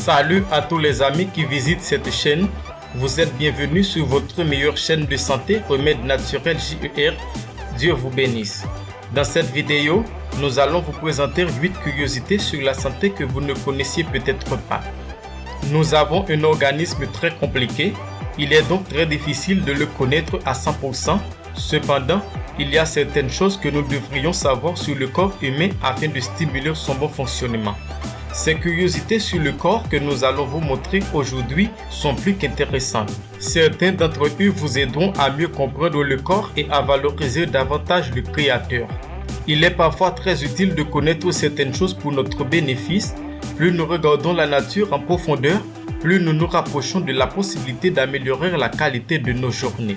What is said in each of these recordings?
Salut à tous les amis qui visitent cette chaîne. Vous êtes bienvenus sur votre meilleure chaîne de santé, Remède Naturel JER. Dieu vous bénisse. Dans cette vidéo, nous allons vous présenter 8 curiosités sur la santé que vous ne connaissiez peut-être pas. Nous avons un organisme très compliqué. Il est donc très difficile de le connaître à 100%. Cependant, il y a certaines choses que nous devrions savoir sur le corps humain afin de stimuler son bon fonctionnement. Ces curiosités sur le corps que nous allons vous montrer aujourd'hui sont plus qu'intéressantes. Certains d'entre eux vous aideront à mieux comprendre le corps et à valoriser davantage le Créateur. Il est parfois très utile de connaître certaines choses pour notre bénéfice. Plus nous regardons la nature en profondeur, plus nous nous rapprochons de la possibilité d'améliorer la qualité de nos journées.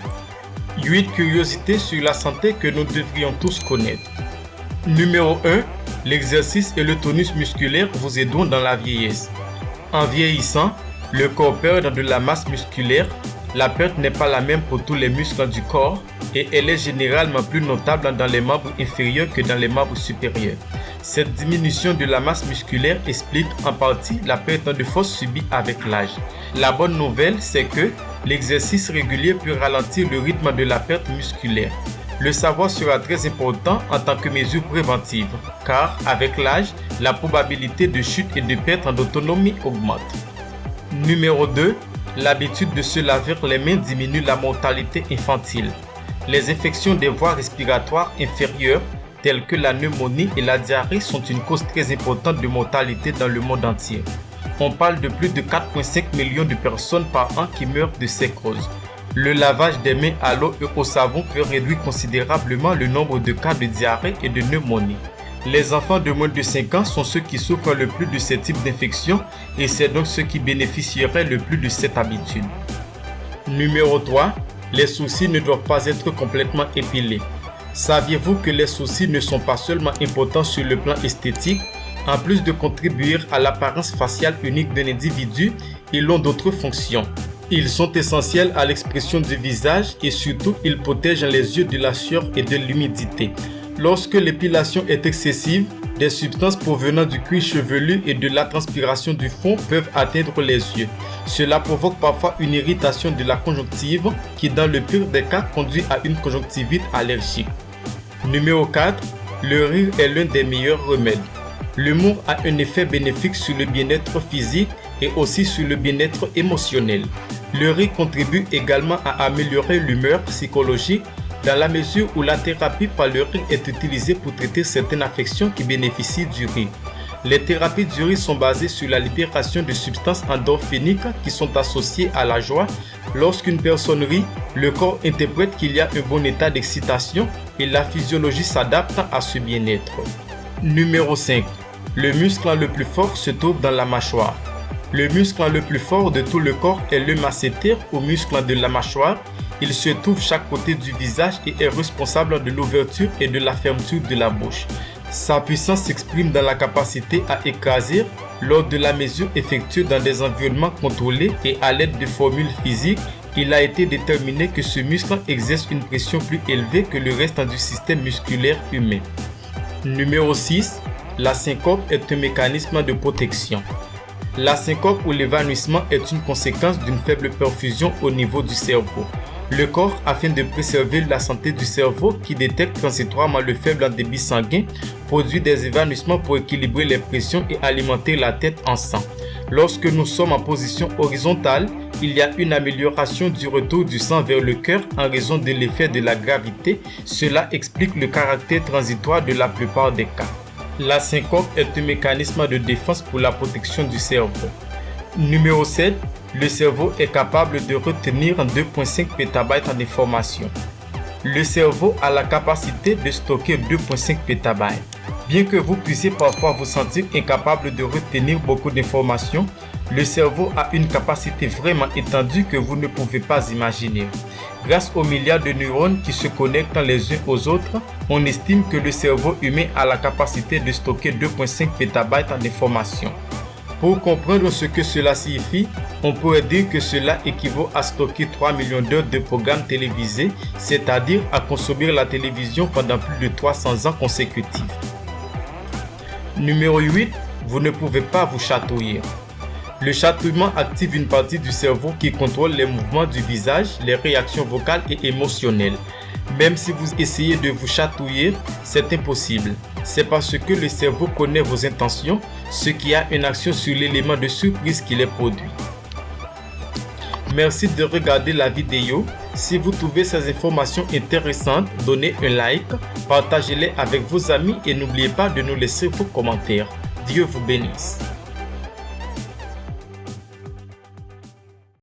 8 curiosités sur la santé que nous devrions tous connaître. Numéro 1. L'exercice et le tonus musculaire vous aideront dans la vieillesse. En vieillissant, le corps perd de la masse musculaire. La perte n'est pas la même pour tous les muscles du corps et elle est généralement plus notable dans les membres inférieurs que dans les membres supérieurs. Cette diminution de la masse musculaire explique en partie la perte de force subie avec l'âge. La bonne nouvelle, c'est que l'exercice régulier peut ralentir le rythme de la perte musculaire. Le savoir sera très important en tant que mesure préventive, car avec l'âge, la probabilité de chute et de perte d'autonomie augmente. Numéro 2. L'habitude de se laver les mains diminue la mortalité infantile. Les infections des voies respiratoires inférieures, telles que la pneumonie et la diarrhée, sont une cause très importante de mortalité dans le monde entier. On parle de plus de 4,5 millions de personnes par an qui meurent de ces causes. Le lavage des mains à l'eau et au savon peut réduire considérablement le nombre de cas de diarrhée et de pneumonie. Les enfants de moins de 5 ans sont ceux qui souffrent le plus de ces types d'infections et c'est donc ceux qui bénéficieraient le plus de cette habitude. Numéro 3. Les sourcils ne doivent pas être complètement épilés. Saviez-vous que les sourcils ne sont pas seulement importants sur le plan esthétique? En plus de contribuer à l'apparence faciale unique d'un individu, ils ont d'autres fonctions. Ils sont essentiels à l'expression du visage et surtout ils protègent les yeux de la sueur et de l'humidité. Lorsque l'épilation est excessive, des substances provenant du cuir chevelu et de la transpiration du front peuvent atteindre les yeux. Cela provoque parfois une irritation de la conjonctive qui dans le pire des cas conduit à une conjonctivite allergique. Numéro 4. Le rire est l'un des meilleurs remèdes. L'humour a un effet bénéfique sur le bien-être physique et aussi sur le bien-être émotionnel. Le rire contribue également à améliorer l'humeur psychologique dans la mesure où la thérapie par le rire est utilisée pour traiter certaines affections qui bénéficient du rire. Les thérapies du rire sont basées sur la libération de substances endorphiniques qui sont associées à la joie. Lorsqu'une personne rit, le corps interprète qu'il y a un bon état d'excitation et la physiologie s'adapte à ce bien-être. Numéro 5. Le muscle le plus fort se trouve dans la mâchoire. Le muscle le plus fort de tout le corps est le masséter ou muscle de la mâchoire. Il se trouve chaque côté du visage et est responsable de l'ouverture et de la fermeture de la bouche. Sa puissance s'exprime dans la capacité à écraser lors de la mesure effectuée dans des environnements contrôlés et à l'aide de formules physiques. Il a été déterminé que ce muscle exerce une pression plus élevée que le reste du système musculaire humain. Numéro 6. La syncope est un mécanisme de protection. La syncope ou l'évanouissement est une conséquence d'une faible perfusion au niveau du cerveau. Le corps, afin de préserver la santé du cerveau qui détecte transitoirement le faible débit sanguin, produit des évanouissements pour équilibrer les pressions et alimenter la tête en sang. Lorsque nous sommes en position horizontale, il y a une amélioration du retour du sang vers le cœur en raison de l'effet de la gravité. Cela explique le caractère transitoire de la plupart des cas. La syncope est un mécanisme de défense pour la protection du cerveau. Numéro 7. Le cerveau est capable de retenir 2,5 pétabytes d'informations. Le cerveau a la capacité de stocker 2,5 pétabytes. Bien que vous puissiez parfois vous sentir incapable de retenir beaucoup d'informations, le cerveau a une capacité vraiment étendue que vous ne pouvez pas imaginer. Grâce aux milliards de neurones qui se connectent les uns aux autres, on estime que le cerveau humain a la capacité de stocker 2,5 pétabytes d'informations. Pour comprendre ce que cela signifie, on pourrait dire que cela équivaut à stocker 3 millions d'heures de programmes télévisés, c'est-à-dire à consommer la télévision pendant plus de 300 ans consécutifs. Numéro 8. Vous ne pouvez pas vous chatouiller. Le chatouillement active une partie du cerveau qui contrôle les mouvements du visage, les réactions vocales et émotionnelles. Même si vous essayez de vous chatouiller, c'est impossible. C'est parce que le cerveau connaît vos intentions, ce qui a une action sur l'élément de surprise qui les produit. Merci de regarder la vidéo. Si vous trouvez ces informations intéressantes, donnez un like, partagez-les avec vos amis et n'oubliez pas de nous laisser vos commentaires. Dieu vous bénisse.